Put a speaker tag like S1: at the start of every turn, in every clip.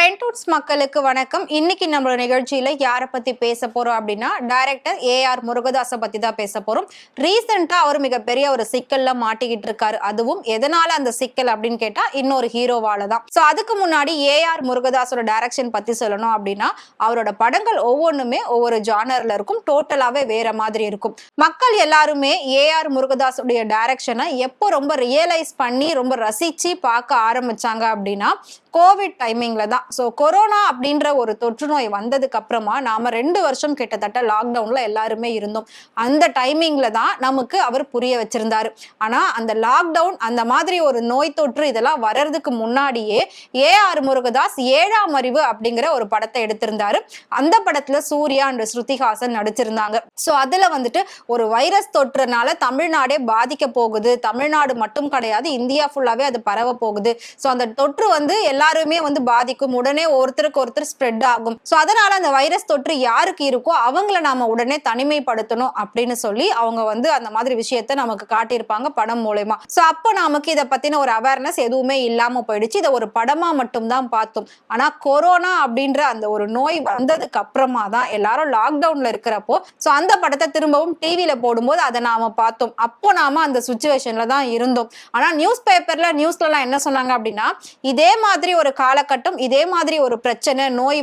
S1: ட்ரெண்ட்வுட்ஸ் மக்களுக்கு வணக்கம். இன்னைக்கு நம்மளோட நிகழ்ச்சியில யாரை பத்தி பேச போறோம் அப்படின்னா, டைரக்டர் ஏஆர் முருகதாஸை பத்தி தான் பேச போறோம். ரீசெண்டா அவர் மிகப்பெரிய ஒரு சிக்கல்ல மாட்டிக்கிட்டு இருக்காரு. அதுவும் எதனால அந்த சிக்கல் அப்படின்னு கேட்டா இன்னொரு ஹீரோவால தான். சோ அதுக்கு முன்னாடி ஏஆர் முருகதாஸோட டைரக்ஷன் பத்தி சொல்லணும் அப்படின்னா, அவரோட படங்கள் ஒவ்வொன்றுமே ஒவ்வொரு ஜானர்ல இருக்கும். டோட்டலாவே வேற மாதிரி இருக்கும். மக்கள் எல்லாருமே ஏஆர் முருகதாஸுடைய டைரக்ஷனை எப்போ ரொம்ப ரியலைஸ் பண்ணி ரொம்ப ரசிச்சு பார்க்க ஆரம்பிச்சாங்க அப்படின்னா, கோவிட் டைமிங்ல தான். ஸோ கொரோனா அப்படின்ற ஒரு தொற்று நோய் வந்ததுக்கு அப்புறமா நாம 2 வருஷம் கிட்டத்தட்ட லாக்டவுன்ல எல்லாருமே இருந்தோம். அந்த டைமிங்ல தான் நமக்கு அவர் புரிய வச்சிருந்தாரு. ஆனா அந்த லாக்டவுன் அந்த மாதிரி ஒரு நோய் தொற்று இதெல்லாம் வர்றதுக்கு முன்னாடியே ஏஆர் முருகதாஸ் 7ஆம் அறிவு அப்படிங்கிற ஒரு படத்தை எடுத்திருந்தாரு. அந்த படத்துல சூர்யா அண்ட் ஸ்ருதிஹாசன் நடிச்சிருந்தாங்க. ஸோ அதுல வந்துட்டு ஒரு வைரஸ் தொற்றுனால தமிழ்நாடே பாதிக்க போகுது, தமிழ்நாடு மட்டும் கிடையாது இந்தியா ஃபுல்லாவே அது பரவ போகுது. ஸோ அந்த தொற்று எல்லாருமே பாதிக்கும், உடனே ஒருத்தருக்கு ஒருத்தர் ஸ்ப்ரெட் ஆகும். சோ அதனால அந்த வைரஸ் தொற்று யாருக்கு இருக்கோ அவங்கள நாம உடனே தனிமைப்படுத்தணும் அப்படின்னு சொல்லி அவங்க அந்த மாதிரி விஷயத்த நமக்கு காட்டியிருப்பாங்க படம் மூலமா. சோ அப்போ நமக்கு இதை பத்தின ஒரு அவேர்னஸ் எதுவுமே இல்லாம போயிடுச்சு. இதை ஒரு படமா மட்டும் தான் பார்த்தோம். ஆனா கொரோனா அப்படின்ற அந்த ஒரு நோய் வந்ததுக்கு அப்புறமா தான் எல்லாரும் லாக்டவுன்ல இருக்கிறப்போ சோ அந்த படத்தை திரும்பவும் டிவியில போடும்போது அதை நாம பார்த்தோம். அப்போ நாம அந்த சுச்சுவேஷன்ல தான் இருந்தோம். ஆனா நியூஸ்ல எல்லாம் என்ன சொன்னாங்க அப்படின்னா, இதே மாதிரி ஒரு காலகட்டம், இதே மாதிரி ஒரு பிரச்சனை நோய்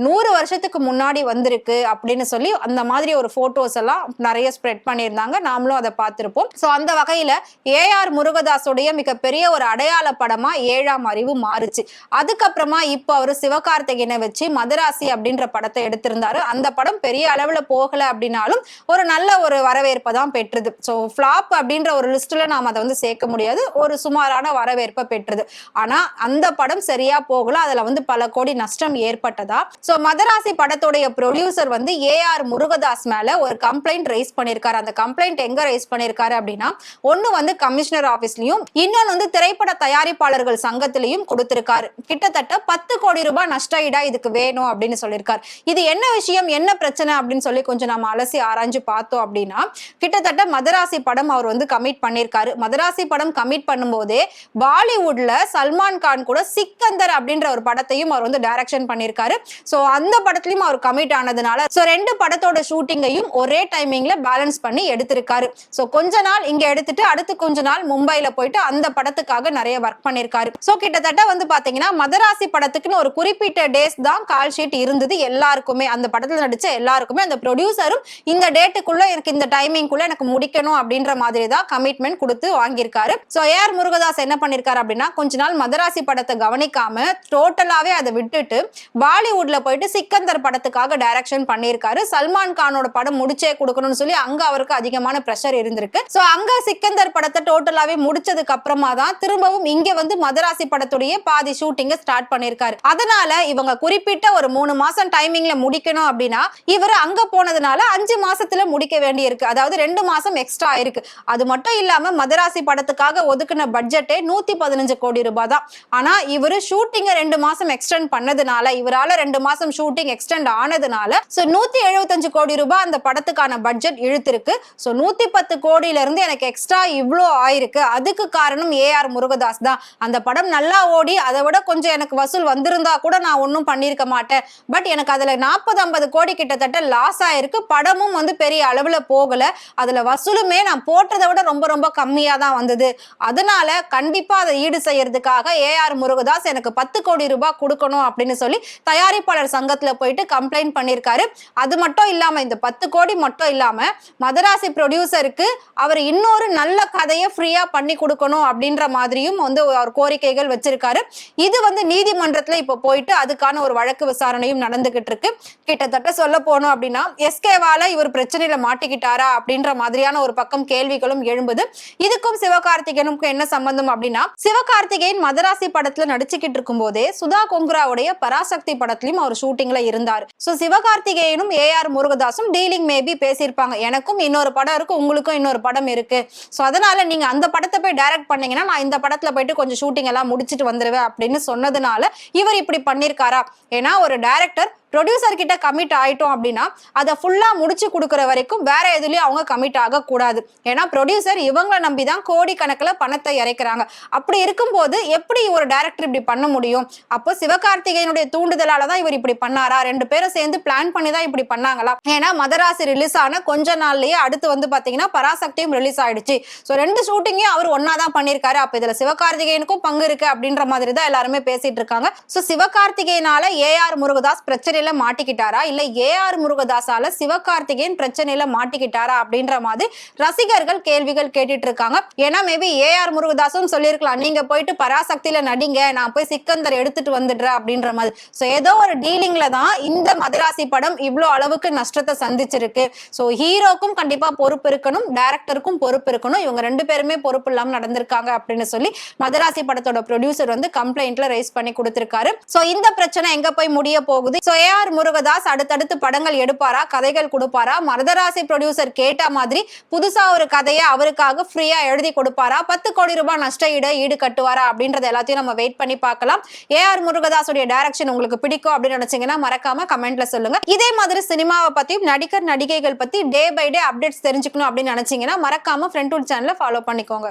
S1: 100 வருஷத்துக்கு முன்னாடி வந்திருக்கு அப்படின்னு சொல்லி அந்த மாதிரி ஒரு போட்டோஸ் எல்லாம் நிறைய ஸ்ப்ரெட் பண்ணியிருந்தாங்க. நாமளும் அதை பார்த்திருப்போம். சோ அந்த வகையில ஏஆர் முருகதாஸுடைய மிகப்பெரிய ஒரு அடையாள படமா 7ஆம் அறிவு மாறுச்சு. அதுக்கப்புறமா இப்போ அவர் சிவகார்த்திகேயனை வச்சு மதராசி அப்படின்ற படத்தை எடுத்திருந்தாரு. அந்த படம் பெரிய அளவுல போகல அப்படின்னாலும் ஒரு நல்ல ஒரு வரவேற்பை தான் பெற்றது. சோ ஃபிளாப் அப்படின்ற ஒரு லிஸ்ட்ல நாம அதை சேர்க்க முடியாது, ஒரு சுமாரான வரவேற்பை பெற்றது. ஆனா அந்த படம் சரியா போகல, அதுல பல கோடி நஷ்டம் ஏற்பட்டதா. சோ மதராசி படத்தோடைய ப்ரொடியூசர் ஏஆர் முருகதாஸ் மேல ஒரு கம்ப்ளைண்ட் ரைஸ் பண்ணிருக்காரு. அந்த கம்ப்ளைண்ட் எங்க ரைஸ் பண்ணிருக்காரு அப்படின்னா, ஒன்னு கமிஷனர் ஆபீஸ்லயும், இன்னொன்னு திரைப்பட தயாரிப்பாளர்கள் சங்கத்திலையும் கொடுத்திருக்காரு. கிட்டத்தட்ட 10 கோடி ரூபாய் நஷ்ட ஈடா இதுக்கு வேணும் அப்படின்னு சொல்லியிருக்காரு. இது என்ன விஷயம், என்ன பிரச்சனை அப்படின்னு சொல்லி கொஞ்சம் நம்ம அலசி ஆராய்ஞ்சு பார்த்தோம் அப்படின்னா, கிட்டத்தட்ட மதராசி படம் அவர் கமிட் பண்ணிருக்காரு. மதராசி படம் கமிட் பண்ணும்போதே பாலிவுட்ல சல்மான் கான் கூட சிக்கந்தர் அப்படின்ற ஒரு படத்தையும் அவர் டைரக்ஷன் பண்ணிருக்காரு. சோ அந்த படத்திலயும் அவர் கமிட் ஆனதுனால சோ 2 படத்தோட ஷூட்டிங்கையும் ஒரே டைமிங்ல பேலன்ஸ் பண்ணி எடுத்திருக்காரு. சோ கொஞ்ச நாள் இங்க எடுத்துட்டு அடுத்து கொஞ்ச நாள் மும்பைல போயிட்டு அந்த படத்துக்காக நிறைய ஒர்க் பண்ணிருக்காரு. சோ கிட்டத்தட்ட பாத்தீங்கன்னா மதராசி படத்துக்குன்னு ஒரு குறிப்பிட்ட டேஸ் தான் கால் ஷீட் இருந்தது எல்லாருக்குமே. அந்த படத்துல நடிச்ச எல்லாருக்குமே அந்த ப்ரொடியூசரும் இந்த டேட்டுக்குள்ள எனக்கு இந்த டைமிங்குள்ள எனக்கு முடிக்கணும் அப்படின்ற மாதிரி தான் கமிட்மெண்ட் கொடுத்து வாங்கியிருக்காரு. சோ ஏஆர் முருகதாஸ் என்ன பண்ணிருக்காரு அப்படின்னா, கொஞ்ச நாள் மதராசி படத்தை கவனிக்காம டோட்டலாவே அதை விட்டுட்டு பாலிவுட்ல போயிட்டு சிக்கந்தர் படத்துக்காக டைரக்ஷன் பண்ணியிருக்காரு. சல்மான் கானோட படம் முடிச்சே கொடுக்கணும்னு சொல்லி அங்க அவருக்கு அதிகமான பிரஷர் இருந்திருக்கு. சோ அங்க சிக்கந்தர் படத்தை டோட்டலாவே முடிச்சதுக்கு அப்புறமா தான் திரும்பவும் இங்க மதராசி படத்துடைய பாதி ஷூட்டிங்க ஸ்டார்ட் பண்ணிருக்காரு. அதனால இவங்க குறிப்பிட்ட ஒரு 3 மாசம் டைமிங்ல முடிக்கணும் அப்படின்னா இவர் அங்க போனதுனால 5 மாசத்துல முடிக்க வேண்டி இருக்கு. அதாவது 2 மாசம் எக்ஸ்ட்ரா ஆயிருக்கு. அது மட்டும் இல்லாம மதராசி படத்துக்காக ஒதுக்குன பட்ஜெட்டே 115 கோடி ரூபாய் தான். ஆனா இவரு ஷூட்டிங்க 2 மாசம் எக்ஸ்டெண்ட் பண்ணதுனால, இவரால 2 மாசம் ஷூட்டிங் எக்ஸ்டெண்ட் ஆனதுனால 175 கோடி ரூபாய் அந்த படத்துக்கான பட்ஜெட் இழுத்திருக்கு. 110 கோடியில இருந்து எனக்கு எக்ஸ்ட்ரா இவ்ளோ ஆயிருக்கு. அதுக்கு காரணம் ஏஆர் முருகதாஸ் தான். அந்த படம் நல்லா ஓடி அதை விட கொஞ்சம் எனக்கு வசூல் வந்திருந்தா கூட நான் ஒன்னும் பண்ணிருக்க மாட்டேன். பட் எனக்கு அதுல 40-50 கோடி கிட்டத்தட்ட லாஸ் ஆயிருக்கு. படமும் பெரிய அளவுல போகல. அதுல வசூலுமே நான் போட்டதை விட ரொம்ப ரொம்ப கம்மியா தான் வந்தது. அதனால கண்டிப்பா அதை ஈடு செய்யறதுக்காக ஏஆர் முருகதாஸ் எனக்கு 10 கோடி ரூபாய் கொடுக்கணும் அப்படின்னு சொல்லி தயாரிப்பாளர் சங்கத்துல போயிட்டு கம்ப்ளைண்ட் பண்ணிருக்காரு. அது மட்டும் இல்லாம இந்த 10 கோடி மட்டும் இல்லாம மதராசி ப்ரொடியூசருக்கு அவர் இன்னொரு நல்ல கதையை ஃப்ரீயா பண்ணி கொடுக்கணும் அப்படின்ற மாதிரியும் அவர் கோரிக்கைகள் வச்சிருக்காரு. இது நீதிமன்றத்துல இப்ப போயிட்டு அதுக்கான ஒரு வழக்கு விசாரணையும் நடந்துகிட்டு இருக்கு. கிட்டத்தட்ட சொல்ல போனோம் அப்படின்னா எஸ்கேவால இவர் பிரச்சனையில மாட்டிக்கிட்டாரா அப்படின்ற மாதிரியான ஒரு பக்கம் கேள்விகளும் எழும்புது. இதுக்கும் சிவகார்த்திகேயனுக்கும் என்ன சம்பந்தம் அப்படின்னா, சிவகார்த்திகேயன் மதராசி படத்துல நடிச்சுக்கிட்டு இருக்கும் போதே சுதா கொங்குராவுடைய பராசக்தி படத்திலும் அவர் ஷூட்டிங்ல இருந்தார். சோ சிவகார்த்திகேயனும் ஏஆர் முருகதாசும் டீலிங் மேபி பேசியிருப்பாங்க, எனக்கும் இன்னொரு படம் இருக்கு, உங்களுக்கும் இன்னொரு படம் இருக்கு, சோ அதனால நீங்க அந்த படத்தை போய் டைரக்ட் பண்ணீங்கன்னா நான் இந்த படத்துல போயிட்டு கொஞ்சம் ஷூட்டிங் எல்லாம் முடிச்சிட்டு வந்துருவேன் அப்படின்னு சொன்னதுனால இவர் இப்படி பண்ணிருக்காரா. ஏன்னா ஒரு டைரக்டர் ப்ரொடியூசர் கிட்ட கமிட் ஆயிட்டோம் அப்படின்னா அதை ஃபுல்லா முடிச்சு கொடுக்குற வரைக்கும் வேற எதுலயும் அவங்க கமிட் ஆக கூடாது. ஏன்னா ப்ரொடியூசர் இவங்களை நம்பிதான் கோடிக்கணக்கில் பணத்தை இறைக்கிறாங்க. அப்படி இருக்கும்போது எப்படி ஒரு டைரக்டர் இப்படி பண்ண முடியும்? அப்போ சிவகார்த்திகேயனுடைய தூண்டுதலால தான் இவர் இப்படி பண்ணாரா? ரெண்டு பேரும் சேர்ந்து பிளான் பண்ணி தான் இப்படி பண்ணாங்களா? ஏன்னா மதராசி ரிலீஸ் ஆன கொஞ்ச நாள்லயே அடுத்து வந்து பாத்தீங்கன்னா பராசக்தியும் ரிலீஸ் ஆயிடுச்சு. சோ ரெண்டு ஷூட்டிங்கையும் அவர் ஒன்னா தான் பண்ணிருக்காரு. அப்ப இதுல சிவகார்த்திகேயனுக்கும் பங்கு இருக்கு அப்படின்ற மாதிரி தான் எல்லாருமே பேசிட்டு இருக்காங்க. சோ சிவகார்த்திகேயனால ஏஆர் முருகதாஸ் பிரச்சனையில மாட்டிக்கிட்டாரா, இல்ல ஏஆர் முருகதாஸால சிவகார்த்திகேயன் பிரச்சனையில மாட்டிக்கிட்டாரா அப்படின்ற மாதிரி ரசிகர்கள் கேள்விகள் கேட்டுட்டு இருக்காங்க. ஏன்னா மேபி ஏஆர் முருகதாஸும் சொல்லியிருக்கலாம், நீங்க போயிட்டு பராசக்தியில நடிங்க, நான் போய் சிக்கந்தர் எடுத்துட்டு வந்துடுறேன் அப்படின்ற மாதிரி. சோ ஏதோ ஒரு டீலிங்ல தான் இந்த மதராசி படம் இவ்வளவு அளவுக்கு நஷ்டத்தை சந்திச்சிருக்கு. சோ ஹீரோக்கும் கண்டிப்பா பொறுப்பு இருக்கணும், டைரக்டருக்கும் பொறுப்பு இருக்கணும். இவங்க ரெண்டு பேருமே பொறுப்பு இல்லாம நடந்திருக்காங்க அப்படின்னு சொல்லி மதராசி படத்தோட ப்ரொடியூசர் வந்து கம்ப்ளைண்ட்ல ரைஸ் பண்ணி கொடுத்திருக்காரு. சோ இந்த பிரச்சனை எங்க போய் முடிய போகுது? சோ ஏஆர் முருகதாஸ் அடுத்தடுத்து படங்கள் எடுப்பாரா, கதைகள் கொடுப்பாரா, மதராசி ப்ரொடியூசர் கேட்ட மாதிரி புதுசா ஒரு கதையை அவருக்காக ஃப்ரீயா எழுதி கொடுப்பாரா, 10 கோடி ரூபாய் நஷ்ட ஈடு கட்டுவாரா அப்படின்றது எல்லாத்தையும் நம்ம வெயிட் பண்ணி பார்க்கலாம். ஏஆர் முருகதாஸுடைய டைரக்ஷன் உங்களுக்கு பிடிக்கும் அப்படின்னு நினைச்சீங்கன்னா மறக்காம கமெண்ட்ல சொல்லுங்க. இதே மாதிரி சினிமாவை பத்தியும் நடிகர் நடிகைகள் பத்தி டே பை டே அப்டேட்ஸ் தெரிஞ்சுக்கணும் அப்படின்னு நினைச்சீங்கன்னா மறக்காம ஃப்ரெண்ட்வுட் சேனலை ஃபாலோ பண்ணிக்கோங்க.